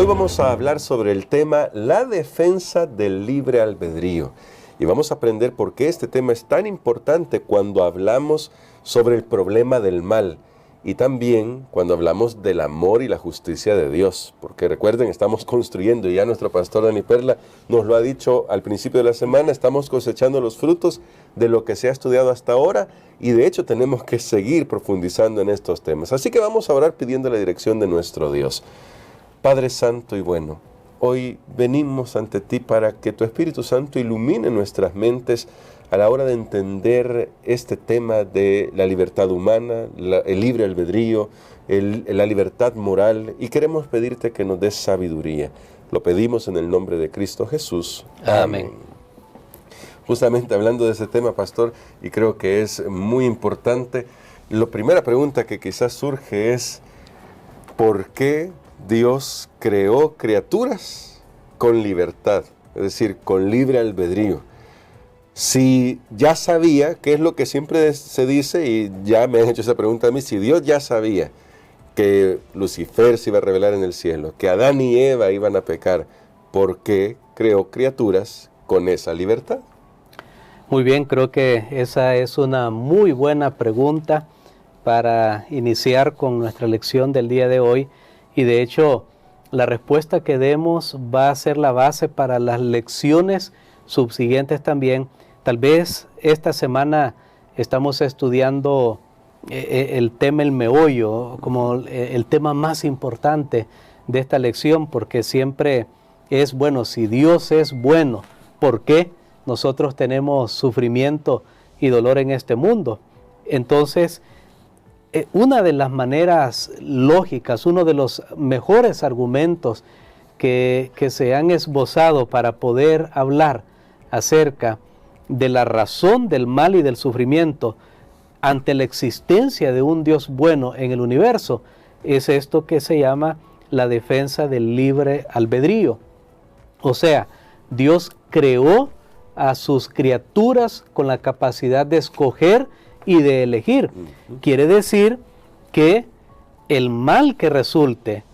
vamos a hablar sobre el tema la defensa del libre albedrío. Y vamos a aprender por qué este tema es tan importante cuando hablamos sobre el problema del mal. Y también cuando hablamos del amor y la justicia de Dios. Porque recuerden, estamos construyendo, y ya nuestro pastor Dani Perla nos lo ha dicho al principio de la semana, estamos cosechando los frutos de lo que se ha estudiado hasta ahora. Y de hecho tenemos que seguir profundizando en estos temas. Así que vamos a orar pidiendo la dirección de nuestro Dios. Padre Santo y bueno, hoy venimos ante ti para que tu Espíritu Santo ilumine nuestras mentes a la hora de entender este tema de la libertad humana, el libre albedrío, la libertad moral, y queremos pedirte que nos des sabiduría. Lo pedimos en el nombre de Cristo Jesús. Amén. Justamente hablando de ese tema, pastor, y creo que es muy importante, la primera pregunta que quizás surge es, ¿por qué Dios creó criaturas con libertad? Es decir, con libre albedrío. Si ya sabía, que es lo que siempre se dice, y ya me han hecho esa pregunta a mí, si Dios ya sabía que Lucifer se iba a revelar en el cielo, que Adán y Eva iban a pecar, ¿por qué creó criaturas con esa libertad? Muy bien, creo que esa es una muy buena pregunta para iniciar con nuestra lección del día de hoy, y de hecho la respuesta que demos va a ser la base para las lecciones subsiguientes también. Tal vez esta semana estamos estudiando el tema, el meollo, como el tema más importante de esta lección, porque siempre es, bueno, si Dios es bueno, ¿por qué nosotros tenemos sufrimiento y dolor en este mundo? Entonces, una de las maneras lógicas, uno de los mejores argumentos que se han esbozado para poder hablar acerca de la razón del mal y del sufrimiento ante la existencia de un Dios bueno en el universo, es esto que se llama la defensa del libre albedrío. O sea, Dios creó a sus criaturas con la capacidad de escoger y de elegir. Quiere decir que el mal que resulte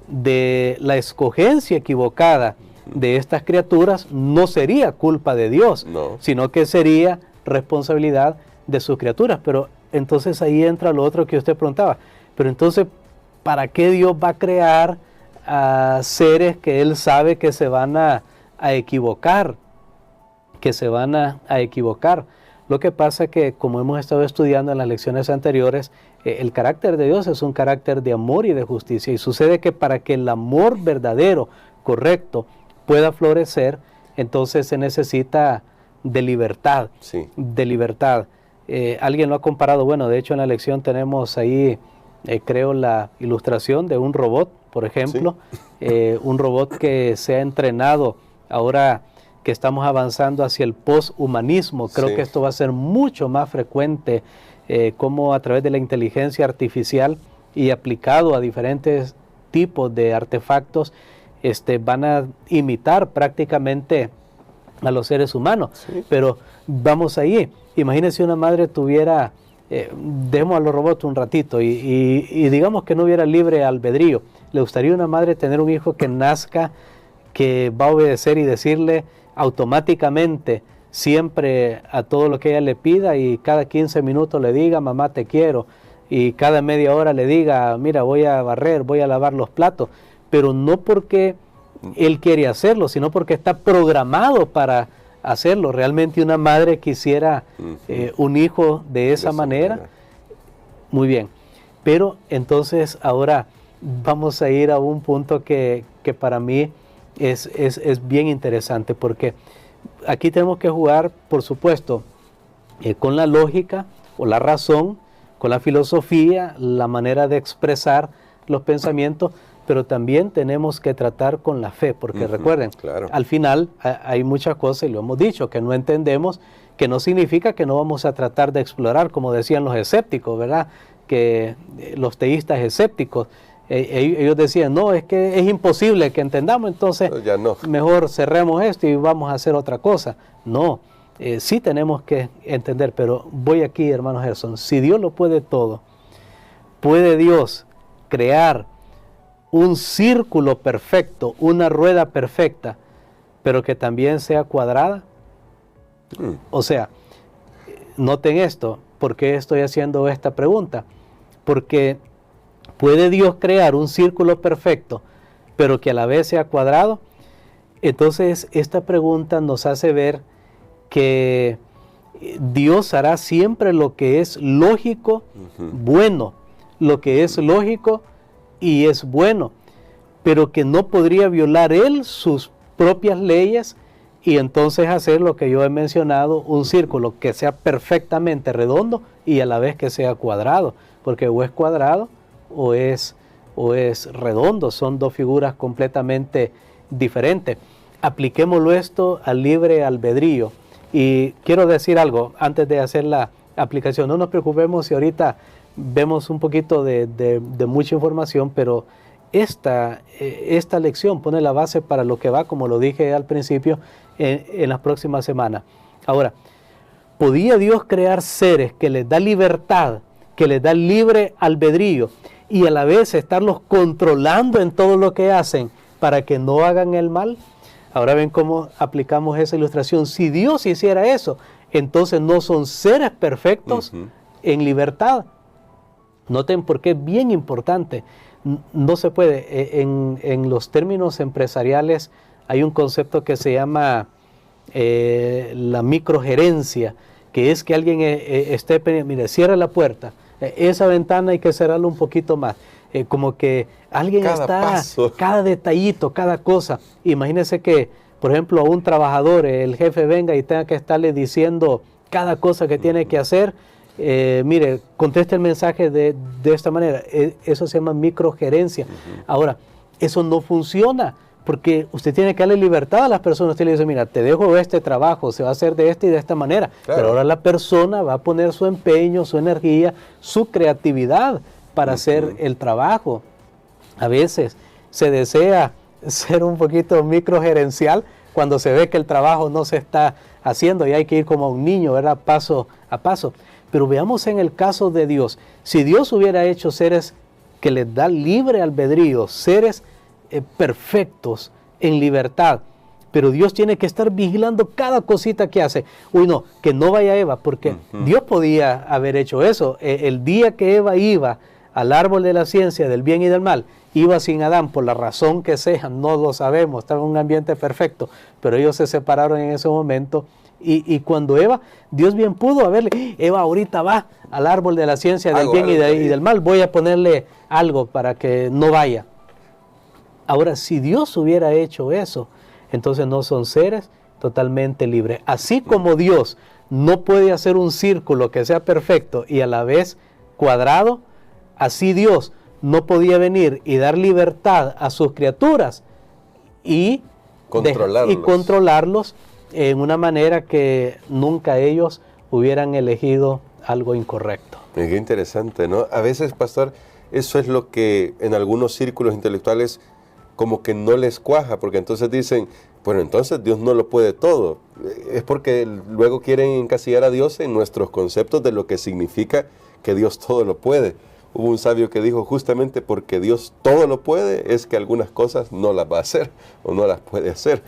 de la escogencia equivocada de estas criaturas no sería culpa de Dios, sino que sería responsabilidad de sus criaturas. Pero entonces ahí entra lo otro que usted preguntaba. Pero entonces, ¿para qué Dios va a crear a seres que Él sabe que se van a equivocar? Que se van a equivocar. Lo que pasa es que, como hemos estado estudiando en las lecciones anteriores, el carácter de Dios es un carácter de amor y de justicia. Y sucede que para que el amor verdadero, correcto, pueda florecer, entonces se necesita de libertad. Sí. De libertad. Alguien lo ha comparado, bueno, de hecho en la lección tenemos ahí, creo, la ilustración de un robot, por ejemplo. Sí. Un robot que se ha entrenado ahora que estamos avanzando hacia el poshumanismo. Creo que esto va a ser mucho más frecuente, como a través de la inteligencia artificial y aplicado a diferentes tipos de artefactos, van a imitar prácticamente a los seres humanos. Sí. Pero vamos ahí. Imagínense una madre tuviera, dejemos a los robots un ratito, y digamos que no hubiera libre albedrío. ¿Le gustaría a una madre tener un hijo que nazca, que va a obedecer y decirle automáticamente siempre a todo lo que ella le pida, y cada 15 minutos le diga, mamá te quiero, y cada media hora le diga, mira, voy a barrer, voy a lavar los platos? Pero no porque él quiere hacerlo, sino porque está programado para hacerlo. Realmente una madre quisiera un hijo de esa manera. Muy bien. Pero entonces ahora vamos a ir a un punto que para mí es bien interesante, porque aquí tenemos que jugar, por supuesto, con la lógica o la razón, con la filosofía, la manera de expresar los pensamientos, pero también tenemos que tratar con la fe, porque recuerden, al final hay muchas cosas, y lo hemos dicho, que no entendemos, que no significa que no vamos a tratar de explorar, como decían los escépticos, ¿verdad? Que los teístas escépticos, ellos decían, no, es que es imposible que entendamos, entonces mejor cerremos esto y vamos a hacer otra cosa. No, sí tenemos que entender, pero voy aquí, hermano Gerson, si Dios lo puede todo, ¿puede Dios crear un círculo perfecto, una rueda perfecta, pero que también sea cuadrada? O sea, noten esto, ¿por qué estoy haciendo esta pregunta? Porque ¿puede Dios crear un círculo perfecto, pero que a la vez sea cuadrado? Entonces, esta pregunta nos hace ver que Dios hará siempre lo que es lógico, bueno, lo que es lógico y es bueno, pero que no podría violar Él sus propias leyes y entonces hacer lo que yo he mencionado, un círculo que sea perfectamente redondo y a la vez que sea cuadrado, porque o es cuadrado o es redondo, son dos figuras completamente diferentes. Apliquémoslo esto al libre albedrío. Y quiero decir algo antes de hacer la aplicación. No nos preocupemos si ahorita vemos un poquito de mucha información, pero esta lección pone la base para lo que va, como lo dije al principio, en las próximas semanas. Ahora, ¿podía Dios crear seres que les da libertad, que les da libre albedrío y a la vez estarlos controlando en todo lo que hacen para que no hagan el mal? Ahora ven cómo aplicamos esa ilustración. Si Dios hiciera eso, entonces no son seres perfectos en libertad. Noten por qué es bien importante. No se puede. En los términos empresariales hay un concepto que se llama la microgerencia, que es que alguien esté pendiente, mire, cierra la puerta, esa ventana hay que cerrarla un poquito más. Como que alguien cada detallito, cada cosa. Imagínense que, por ejemplo, a un trabajador, el jefe venga y tenga que estarle diciendo cada cosa que tiene que hacer. Mire, conteste el mensaje de esta manera. Eso se llama microgerencia. Ahora, eso no funciona, porque usted tiene que darle libertad a las personas. Usted le dice, mira, te dejo este trabajo, se va a hacer de esta y de esta manera. Claro. Pero ahora la persona va a poner su empeño, su energía, su creatividad para hacer el trabajo. A veces se desea ser un poquito microgerencial cuando se ve que el trabajo no se está haciendo y hay que ir como a un niño, ¿verdad? Paso a paso. Pero veamos en el caso de Dios. Si Dios hubiera hecho seres que les da libre albedrío, seres perfectos en libertad, pero Dios tiene que estar vigilando cada cosita que hace. Uy, no, que no vaya Eva, porque Dios podía haber hecho eso. El día que Eva iba al árbol de la ciencia del bien y del mal, iba sin Adán, por la razón que sea, no lo sabemos, estaba en un ambiente perfecto, pero ellos se separaron en ese momento. Y cuando Eva, Dios bien pudo haberle, Eva ahorita va al árbol de la ciencia del bien y del mal, voy a ponerle algo para que no vaya. Ahora, si Dios hubiera hecho eso, entonces no son seres totalmente libres. Así como Dios no puede hacer un círculo que sea perfecto y a la vez cuadrado, así Dios no podía venir y dar libertad a sus criaturas y controlarlos en una manera que nunca ellos hubieran elegido algo incorrecto. Qué interesante, ¿no? A veces, pastor, eso es lo que en algunos círculos intelectuales como que no les cuaja, porque entonces dicen, bueno, entonces Dios no lo puede todo. Es porque luego quieren encasillar a Dios en nuestros conceptos de lo que significa que Dios todo lo puede. Hubo un sabio que dijo, justamente porque Dios todo lo puede, es que algunas cosas no las va a hacer o no las puede hacer.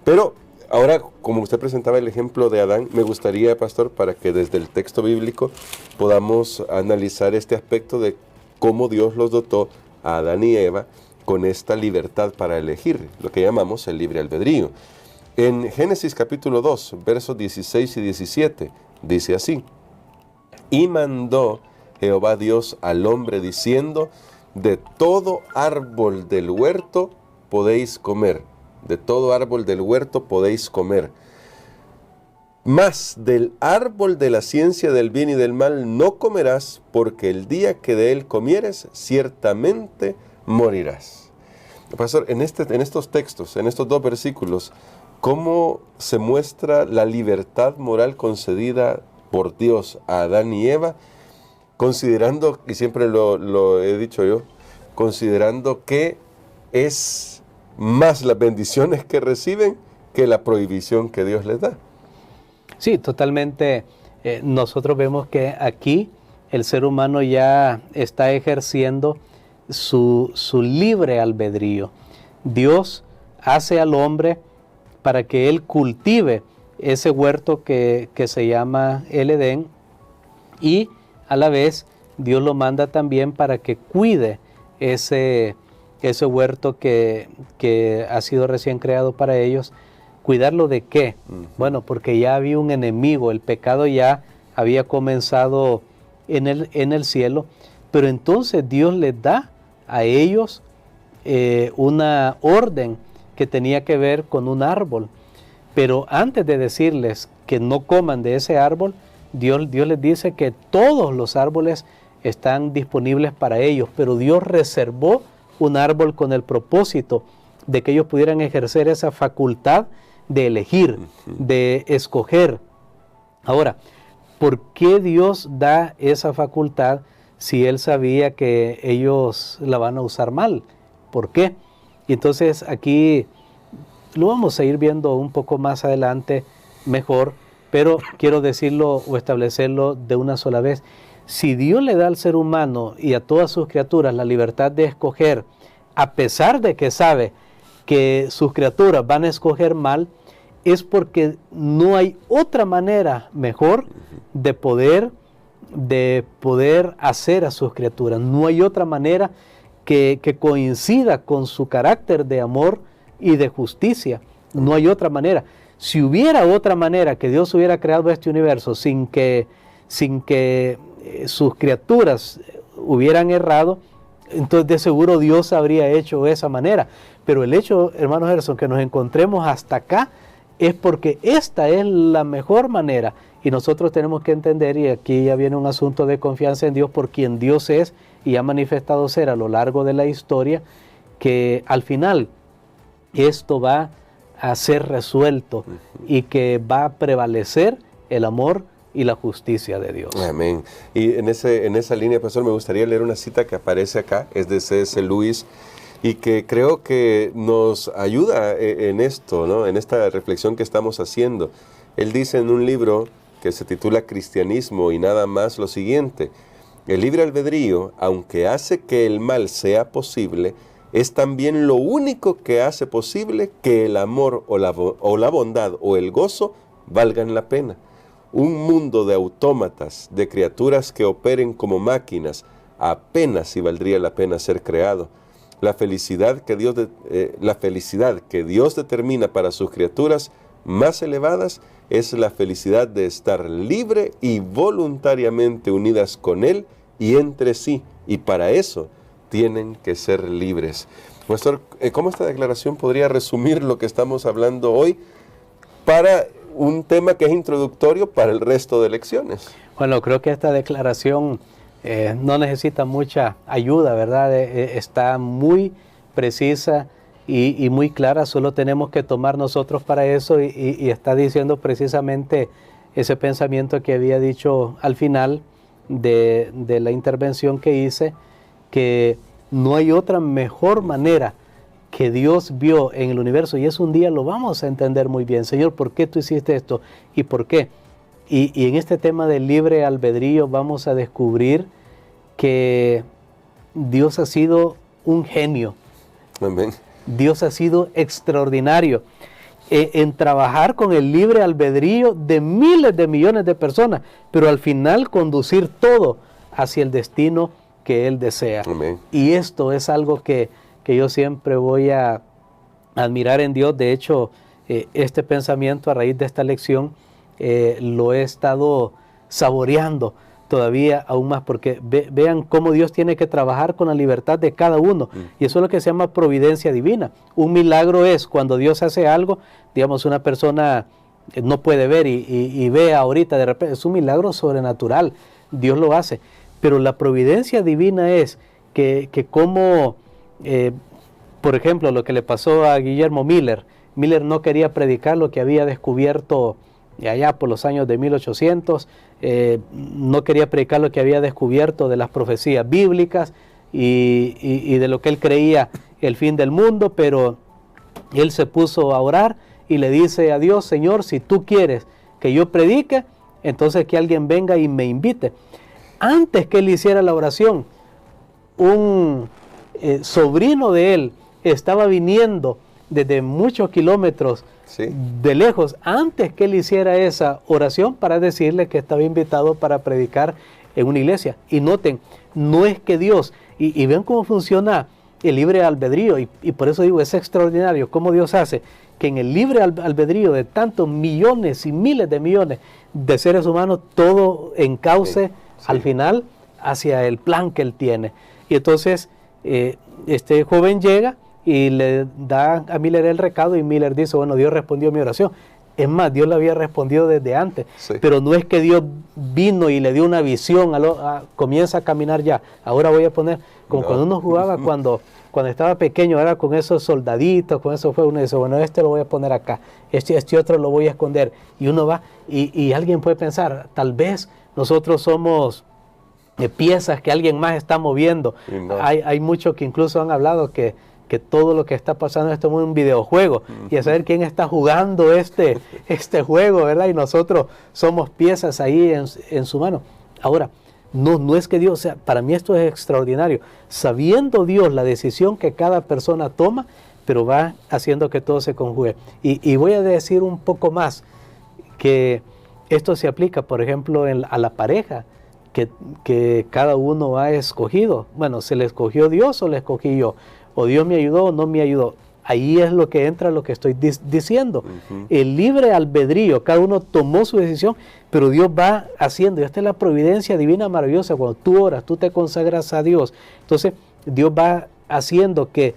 Pero ahora, como usted presentaba el ejemplo de Adán, me gustaría, pastor, para que desde el texto bíblico podamos analizar este aspecto de cómo Dios los dotó a Adán y Eva con esta libertad para elegir, lo que llamamos el libre albedrío. En Génesis capítulo 2, versos 16 y 17, dice así: y mandó Jehová Dios al hombre diciendo, de todo árbol del huerto podéis comer, de todo árbol del huerto podéis comer, mas del árbol de la ciencia del bien y del mal no comerás, porque el día que de él comieres, ciertamente morirás. Pastor, en estos textos, en estos dos versículos, ¿cómo se muestra la libertad moral concedida por Dios a Adán y Eva? Considerando, y siempre lo he dicho yo, considerando que es más las bendiciones que reciben que la prohibición que Dios les da. Sí, totalmente. Nosotros vemos que aquí el ser humano ya está ejerciendo su libre albedrío. Dios hace al hombre para que él cultive ese huerto que se llama el Edén, y a la vez Dios lo manda también para que cuide ese huerto que ha sido recién creado para ellos. ¿Cuidarlo de qué? Bueno, porque ya había un enemigo, el pecado ya había comenzado en el cielo, pero entonces Dios les da a ellos una orden que tenía que ver con un árbol. Pero antes de decirles que no coman de ese árbol, Dios les dice que todos los árboles están disponibles para ellos, pero Dios reservó un árbol con el propósito de que ellos pudieran ejercer esa facultad de elegir, de escoger. Ahora, ¿por qué Dios da esa facultad si Él sabía que ellos la van a usar mal? ¿Por qué? Y entonces aquí lo vamos a ir viendo un poco más adelante mejor, pero quiero decirlo o establecerlo de una sola vez. Si Dios le da al ser humano y a todas sus criaturas la libertad de escoger, a pesar de que sabe que sus criaturas van a escoger mal, es porque no hay otra manera mejor de poder hacer a sus criaturas. No hay otra manera que coincida con su carácter de amor y de justicia. No hay otra manera. Si hubiera otra manera que Dios hubiera creado este universo sin que sus criaturas hubieran errado, entonces de seguro Dios habría hecho de esa manera. Pero el hecho, hermano Gerson, que nos encontremos hasta acá es porque esta es la mejor manera, y nosotros tenemos que entender, y aquí ya viene un asunto de confianza en Dios por quien Dios es y ha manifestado ser a lo largo de la historia, que al final esto va a ser resuelto y que va a prevalecer el amor y la justicia de Dios. Amén. Y en esa línea, pastor, me gustaría leer una cita que aparece acá, es de C.S. Lewis, y que creo que nos ayuda en esto, ¿no? En esta reflexión que estamos haciendo. Él dice en un libro que se titula Cristianismo y nada más lo siguiente: el libre albedrío, aunque hace que el mal sea posible, es también lo único que hace posible que el amor o la bondad o el gozo valgan la pena. Un mundo de autómatas, de criaturas que operen como máquinas, apenas si valdría la pena ser creado. La felicidad que Dios determina para sus criaturas más elevadas es la felicidad de estar libre y voluntariamente unidas con Él y entre sí, y para eso tienen que ser libres. Pastor, ¿cómo esta declaración podría resumir lo que estamos hablando hoy para un tema que es introductorio para el resto de lecciones? Bueno, creo que esta declaración no necesita mucha ayuda, ¿verdad? Está muy precisa y muy clara. Solo tenemos que tomar nosotros para eso y está diciendo precisamente ese pensamiento que había dicho al final de la intervención que hice, que no hay otra mejor manera que Dios vio en el universo, y eso un día lo vamos a entender muy bien. Señor, ¿por qué tú hiciste esto? ¿Y por qué? Y en este tema del libre albedrío vamos a descubrir que Dios ha sido un genio. Amén. Dios ha sido extraordinario en trabajar con el libre albedrío de miles de millones de personas, pero al final conducir todo hacia el destino que Él desea. Amén. Y esto es algo que yo siempre voy a admirar en Dios. De hecho, este pensamiento a raíz de esta lección lo he estado saboreando todavía aún más, porque vean cómo Dios tiene que trabajar con la libertad de cada uno, y eso es lo que se llama providencia divina. Un milagro es cuando Dios hace algo, digamos, una persona no puede ver y ve ahorita de repente, es un milagro sobrenatural, Dios lo hace, pero la providencia divina es que como, por ejemplo, lo que le pasó a Guillermo Miller no quería predicar lo que había descubierto allá por los años de 1800, no quería predicar lo que había descubierto de las profecías bíblicas y de lo que él creía el fin del mundo, pero él se puso a orar y le dice a Dios: Señor, si tú quieres que yo predique, entonces que alguien venga y me invite. Antes que él hiciera la oración, un sobrino de él estaba viniendo desde muchos kilómetros de lejos, antes que él hiciera esa oración para decirle que estaba invitado para predicar en una iglesia. Y noten, no es que Dios, y ven cómo funciona el libre albedrío, y por eso digo, es extraordinario cómo Dios hace que en el libre albedrío de tantos millones y miles de millones de seres humanos, todo encauce al final hacia el plan que Él tiene. Y entonces este joven llega y le da a Miller el recado, y Miller dice, bueno, Dios respondió mi oración. Es más, Dios le había respondido desde antes, pero no es que Dios vino y le dio una visión, comienza a caminar ya. Ahora voy a poner, como cuando uno jugaba cuando estaba pequeño, era con esos soldaditos, con esos juegos, uno dice, bueno, este lo voy a poner acá, este otro lo voy a esconder. Y uno va, y alguien puede pensar, tal vez nosotros somos piezas que alguien más está moviendo. No. Hay muchos que incluso han hablado que todo lo que está pasando esto es un videojuego, y a saber quién está jugando este juego, ¿verdad? Y nosotros somos piezas ahí en su mano. Ahora, no es que Dios, o sea, para mí esto es extraordinario, sabiendo Dios la decisión que cada persona toma, pero va haciendo que todo se conjugue. Y voy a decir un poco más, que esto se aplica, por ejemplo, a la pareja, que cada uno ha escogido. Bueno, ¿se le escogió Dios o le escogí yo? ¿O Dios me ayudó o no me ayudó? Ahí es lo que entra lo que estoy diciendo. El libre albedrío, cada uno tomó su decisión, pero Dios va haciendo, y esta es la providencia divina maravillosa. Cuando tú oras, tú te consagras a Dios, entonces Dios va haciendo que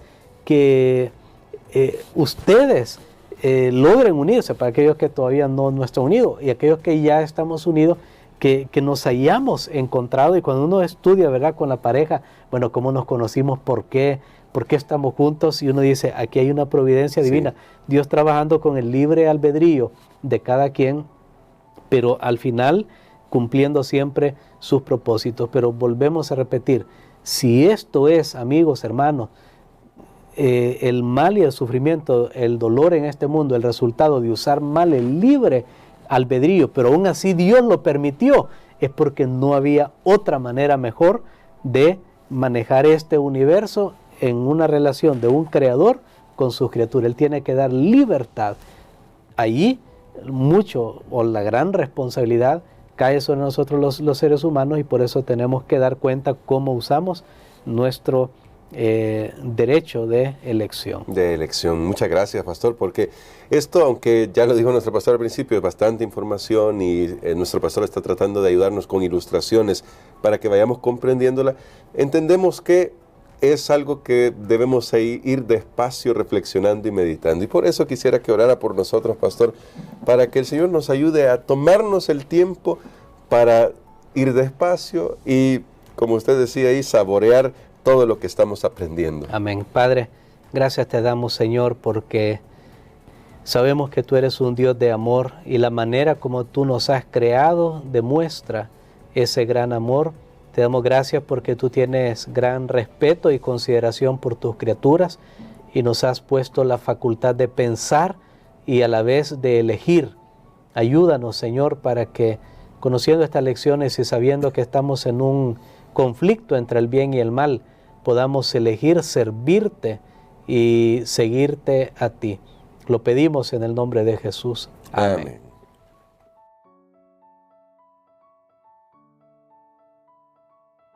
ustedes logren unirse, para aquellos que todavía no están unidos, y aquellos que ya estamos unidos, que nos hayamos encontrado. Y cuando uno estudia, ¿verdad?, con la pareja, bueno, cómo nos conocimos, por qué estamos juntos, y uno dice, aquí hay una providencia divina, Dios trabajando con el libre albedrío de cada quien, pero al final cumpliendo siempre sus propósitos. Pero volvemos a repetir, si esto es, amigos, hermanos, el mal y el sufrimiento, el dolor en este mundo, el resultado de usar mal el libre albedrío, pero aún así Dios lo permitió, es porque no había otra manera mejor de manejar este universo en una relación de un creador con sus criaturas. Él tiene que dar libertad. Allí mucho, o la gran responsabilidad cae sobre nosotros los seres humanos, y por eso tenemos que dar cuenta cómo usamos nuestro derecho de elección. Muchas gracias, pastor, porque esto, aunque ya lo dijo nuestro pastor al principio, es bastante información, y nuestro pastor está tratando de ayudarnos con ilustraciones para que vayamos comprendiéndola. Entendemos que es algo que debemos ir despacio reflexionando y meditando, y por eso quisiera que orara por nosotros, pastor, para que el Señor nos ayude a tomarnos el tiempo para ir despacio y, como usted decía ahí, saborear todo lo que estamos aprendiendo. Amén. Padre, gracias te damos, Señor, porque sabemos que tú eres un Dios de amor, y la manera como tú nos has creado demuestra ese gran amor. Te damos gracias porque tú tienes gran respeto y consideración por tus criaturas, y nos has puesto la facultad de pensar y a la vez de elegir. Ayúdanos, Señor, para que, conociendo estas lecciones y sabiendo que estamos en un conflicto entre el bien y el mal, podamos elegir servirte y seguirte a ti. Lo pedimos en el nombre de Jesús. Amén.